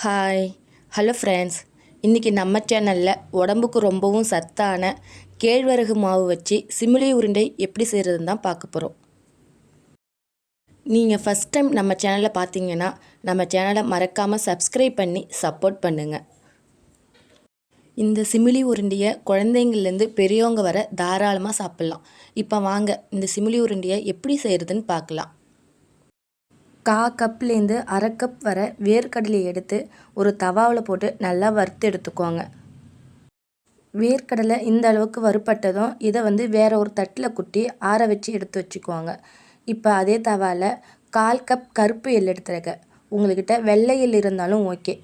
Hi hello friends, இன்றைக்கி நம்ம சேனலில் உடம்புக்கு ரொம்பவும் சத்தான கேழ்வரகு மாவு வச்சு சிமிலி உருண்டை எப்படி செய்கிறதுன்னு தான் பார்க்க போகிறோம். நீங்கள் ஃபஸ்ட் டைம் நம்ம சேனலை பார்த்தீங்கன்னா நம்ம சேனலை மறக்காமல் சப்ஸ்கிரைப் பண்ணி சப்போர்ட் பண்ணுங்கள். இந்த சிமிலி உருண்டையை குழந்தைங்கள்லேருந்து பெரியவங்க வர தாராளமாக சாப்பிட்லாம். இப்போ வாங்க இந்த சிமிலி உருண்டையை எப்படி செய்கிறதுன்னு பார்க்கலாம். 1/4 கப்லேருந்து 1/2 கப் வர வேர்க்கடலை எடுத்து ஒரு தவாவில் போட்டு நல்லா வறுத்து எடுத்துக்கோங்க. வேர்க்கடலை இந்த அளவுக்கு வறுப்பட்டதும் இதை வேற ஒரு தட்டில் குட்டி ஆற வச்சு எடுத்து வச்சுக்குவாங்க. இப்போ அதே தவாவில் 1/4 கப் கருப்பு எள் எடுத்துருக்கேன். உங்கள்கிட்ட வெள்ளை எள் இருந்தாலும் ஓகே.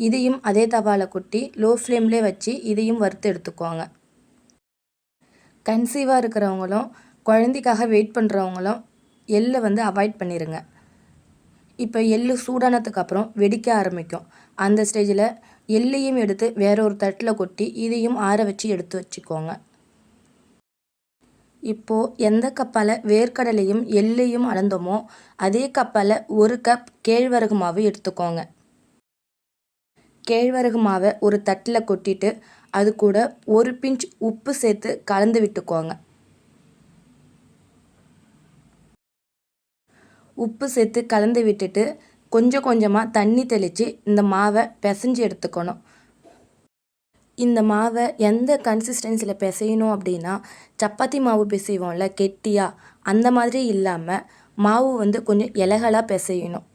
இதையும் அதே தவாவில் குட்டி லோ ஃப்ளேம்லேயே வச்சு இதையும் வறுத்து எடுத்துக்குவாங்க. கன்சீவாக இருக்கிறவங்களும் குழந்தைக்காக வெயிட் பண்ணுறவங்களும் எள்ளை அவாய்ட் பண்ணிடுங்க. இப்போ எள்ளு சூடானதுக்கு அப்புறம் வெடிக்க ஆரம்பிக்கும். அந்த ஸ்டேஜில் எள்ளையும் எடுத்து வேற ஒரு தட்டில் கொட்டி இதையும் ஆற வச்சு எடுத்து வச்சுக்கோங்க. இப்போது எந்த கப்பால் வேர்க்கடலையும் எள்ளையும் அளந்தோமோ அதே கப்பால் 1 கப் கேழ்வரகு மாவு எடுத்துக்கோங்க. கேழ்வரகு மாவை ஒரு தட்டில் கொட்டிட்டு அது கூட 1 பிஞ்ச் உப்பு சேர்த்து கலந்து விட்டுக்கோங்க. உப்பு சேர்த்து கலந்து விட்டுட்டு கொஞ்சம் கொஞ்சமாக தண்ணி தெளித்து இந்த மாவை பிசைஞ்சு எடுத்துக்கணும். இந்த மாவை எந்த கன்சிஸ்டன்சியில் பிசையணும் அப்படின்னா, சப்பாத்தி மாவு பிசைவோம்ல கெட்டியாக, அந்த மாதிரி இல்லாமல் மாவு கொஞ்சம் இலகலாக பிசையணும்.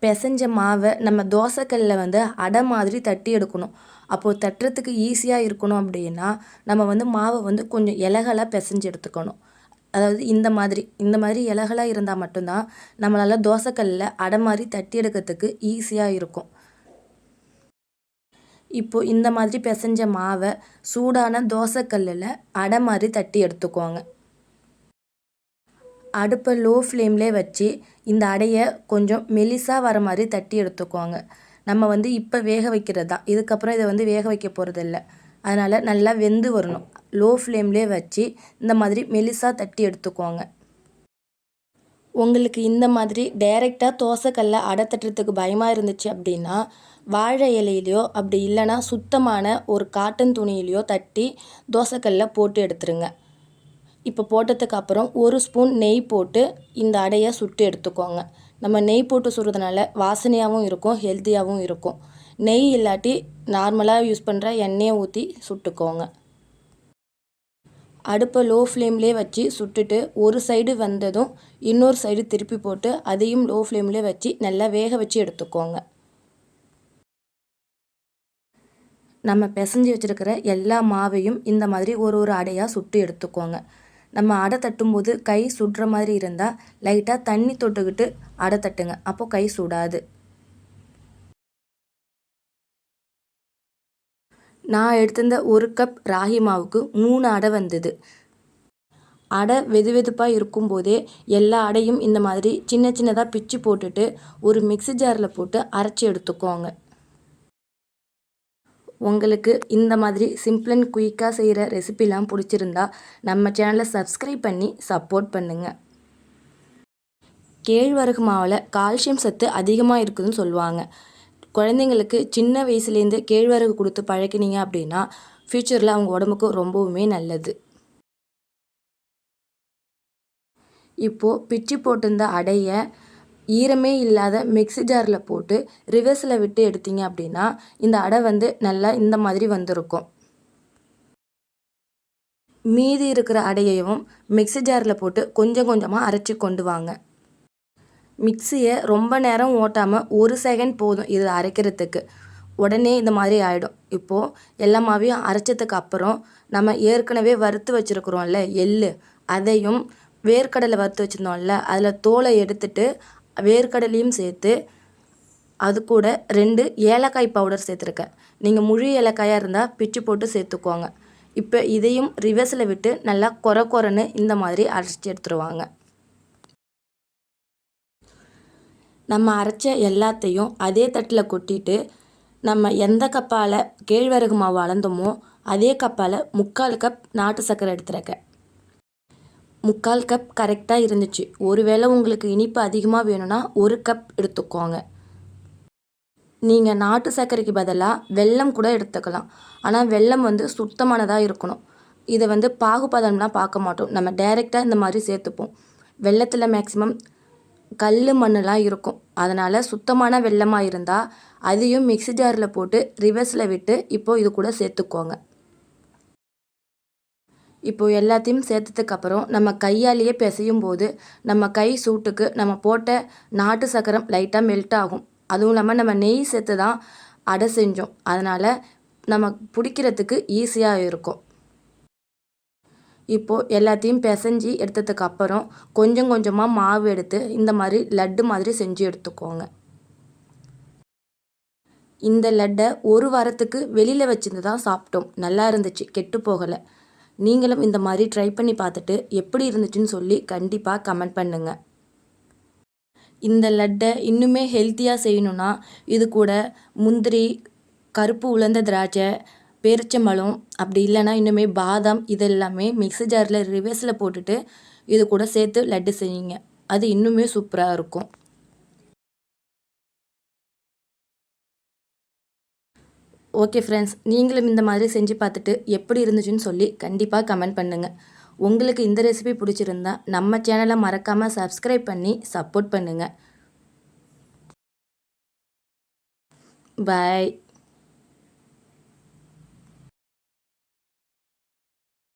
பிசைஞ்ச மாவை நம்ம தோசைக்கல்லில் அடை மாதிரி தட்டி எடுக்கணும். அப்போது தட்டுறதுக்கு ஈஸியாக இருக்கணும் அப்படின்னா நம்ம மாவை கொஞ்சம் இலகலாக பிசைஞ்சு எடுத்துக்கணும். அதாவது இந்த மாதிரி இலகலாக இருந்தால் மட்டும்தான் நம்மளால் தோசைக்கல்லில் அடை மாதிரி தட்டி எடுக்கிறதுக்கு ஈஸியாக இருக்கும். இப்போது இந்த மாதிரி பிசைஞ்ச மாவை சூடான தோசைக்கல்லில் அடை மாதிரி தட்டி எடுத்துக்கோங்க. அடுப்பை லோ ஃப்ளேம்லேயே வச்சு இந்த அடையை கொஞ்சம் மெலிசாக வர மாதிரி தட்டி எடுத்துக்கோங்க. நம்ம இப்போ வேக வைக்கிறது தான், இதுக்கப்புறம் இதை வேக வைக்க போகிறதில்ல. அதனால் நல்லா வெந்து வரணும். லோ ஃப்ளேம்லேயே வச்சு இந்த மாதிரி மெலிசாக தட்டி எடுத்துக்கோங்க. உங்களுக்கு இந்த மாதிரி டைரெக்டாக தோசைக்கல்ல அடை தட்டுறதுக்கு பயமாக இருந்துச்சு அப்படின்னா வாழை இலையிலையோ அப்படி இல்லைன்னா சுத்தமான ஒரு காட்டன் துணியிலையோ தட்டி தோசைக்கல்ல போட்டு எடுத்துருங்க. இப்போ போட்டதுக்கு அப்புறம் 1 ஸ்பூன் நெய் போட்டு இந்த அடையை சுட்டு எடுத்துக்கோங்க. நம்ம நெய் போட்டு சுடுறதுனால வாசனையாகவும் இருக்கும், ஹெல்த்தியாகவும் இருக்கும். நெய் இல்லாட்டி நார்மலாக யூஸ் பண்ணுற எண்ணெயை ஊற்றி சுட்டுக்கோங்க. அடுப்பை லோ ஃப்ளேம்லேயே வச்சு சுட்டுட்டு ஒரு சைடு வந்ததும் இன்னொரு சைடு திருப்பி போட்டு அதையும் லோ ஃப்ளேம்லேயே வச்சு நல்லா வேக வச்சு எடுத்துக்கோங்க. நம்ம பிசைஞ்சு வச்சுருக்கிற எல்லா மாவையும் இந்த மாதிரி ஒரு அடையாக சுட்டு எடுத்துக்கோங்க. நம்ம அடை தட்டும்போது கை சுடுற மாதிரி இருந்தால் லைட்டாக தண்ணி தொட்டுக்கிட்டு அடை தட்டுங்க. அப்போது கை சுடாது. நான் எடுத்திருந்த 1 கப் ராகி மாவுக்கு 3 அடை வந்தது. அடை வெதுவெதுப்பாக இருக்கும்போதே எல்லா அடையும் இந்த மாதிரி சின்ன சின்னதாக பிச்சு போட்டுட்டு ஒரு மிக்ஸி ஜாரில் போட்டு அரைச்சி எடுத்துக்கோங்க. உங்களுக்கு இந்த மாதிரி சிம்பிள் அண்ட் குயிக்காக செய்கிற ரெசிபிலாம் பிடிச்சிருந்தா நம்ம சேனலை சப்ஸ்கிரைப் பண்ணி சப்போர்ட் பண்ணுங்கள். கேழ்வரகு மாவில் கால்சியம் சத்து அதிகமாக இருக்குதுன்னு சொல்லுவாங்க. குழந்தைங்களுக்கு சின்ன வயசுலேருந்து கேழ்வரகு கொடுத்து பழக்கினீங்க அப்படின்னா ஃப்யூச்சரில் அவங்க உடம்புக்கு ரொம்பவுமே நல்லது. இப்போது பிச்சு போட்டிருந்த அடையை ஈரமே இல்லாத மிக்ஸி ஜாரில் போட்டு ரிவர்ஸில் விட்டு எடுத்தீங்க அப்படின்னா இந்த அடை நல்லா இந்த மாதிரி வந்திருக்கும். மீதி இருக்கிற அடையையும் மிக்ஸி ஜாரில் போட்டு கொஞ்சம் கொஞ்சமாக அரைச்சி கொண்டு வாங்க. மிக்ஸியை ரொம்ப நேரம் ஓட்டாமல் 1 செகண்ட் போதும் இது அரைக்கிறதுக்கு. உடனே இந்த மாதிரி ஆகிடும். இப்போது எல்லா மாவையும் அரைச்சதுக்கு அப்புறம் நம்ம ஏற்கனவே வறுத்து வச்சுருக்குறோம்ல எள், அதையும் வேர்க்கடலை வறுத்து வச்சுருந்தோம்ல அதில் தோலை எடுத்துட்டு வேர்க்கடலையும் சேர்த்து அது கூட 2 ஏலக்காய் பவுடர் சேர்த்துருக்கேன். நீங்கள் முழு ஏலக்காயாக இருந்தால் பிச்சு போட்டு சேர்த்துக்கோங்க. இப்போ இதையும் ரிவர்ஸில் விட்டு நல்லா கொரன்னு இந்த மாதிரி அரைச்சி எடுத்துருவாங்க. நம்ம அரைச்ச எல்லாத்தையும் அதே தட்டில் கொட்டிட்டு நம்ம எந்த கப்பால் கேழ்வரகு மாவு அளந்தோமோ அதே கப்பால் 3/4 கப் நாட்டு சர்க்கரை எடுத்துருக்கேன். 3/4 கப் கரெக்டாக இருந்துச்சு. ஒருவேளை உங்களுக்கு இனிப்பு அதிகமாக வேணும்னா 1 கப் எடுத்துக்கோங்க. நீங்கள் நாட்டு சர்க்கரைக்கு பதிலாக வெல்லம் கூட எடுத்துக்கலாம். ஆனால் வெல்லம் சுத்தமானதாக இருக்கணும். இதை பாகுபதம்லாம் பார்க்க மாட்டோம். நம்ம டைரெக்டாக இந்த மாதிரி சேர்த்துப்போம். வெல்லத்தில் மேக்ஸிமம் கல் மண்ணெலாம் இருக்கும். அதனால் சுத்தமான வெல்லமாக இருந்தால் அதையும் மிக்ஸி ஜாரில் போட்டு ரிவர்ஸில் விட்டு இப்போது இது கூட சேர்த்துக்கோங்க. இப்போது எல்லாத்தையும் சேர்த்ததுக்கப்புறம் நம்ம கையாலேயே பிசையும் போது நம்ம கை சூட்டுக்கு நம்ம போட்ட நாட்டு சக்கரம் லைட்டாக மெல்ட் ஆகும். அதுவும் இல்லாமல் நம்ம நெய் சேர்த்து தான் அடை செஞ்சோம். அதனால் நம்ம பிடிக்கிறதுக்கு ஈஸியாக இருக்கும். இப்போது எல்லாத்தையும் பிசைஞ்சி எடுத்ததுக்கப்புறம் கொஞ்சம் கொஞ்சமாக மாவு எடுத்து இந்த மாதிரி லட்டு மாதிரி செஞ்சு எடுத்துக்கோங்க. இந்த லட்டை ஒரு வாரத்துக்கு வெளியில் வச்சுருந்து தான் சாப்பிட்டோம். நல்லா இருந்துச்சு, கெட்டு போகலை. நீங்களும் இந்த மாதிரி ட்ரை பண்ணி பார்த்துட்டு எப்படி இருந்துச்சுன்னு சொல்லி கண்டிப்பாக கமெண்ட் பண்ணுங்கள். இந்த லட்டை இன்னுமே ஹெல்த்தியாக செய்யணுன்னா இது கூட முந்திரி, கருப்பு உலர்ந்த திராட்சை, பேரிச்சம்பழம், அப்படி இல்லைன்னா இன்னுமே பாதாம் இதெல்லாமே மிக்ஸி ஜாரில் ரிவர்ஸில் போட்டுட்டு இது கூட சேர்த்து லட்டு செய்யுங்க. அது இன்னுமே சூப்பராக இருக்கும். ஓகே ஃப்ரெண்ட்ஸ், நீங்களும் இந்த மாதிரி செஞ்சு பார்த்துட்டு எப்படி இருந்துச்சுன்னு சொல்லி கண்டிப்பாக கமெண்ட் பண்ணுங்கள். உங்களுக்கு இந்த ரெசிபி பிடிச்சிருந்தா நம்ம சேனலை மறக்காமல் சப்ஸ்கிரைப் பண்ணி சப்போர்ட் பண்ணுங்கள். பாய்.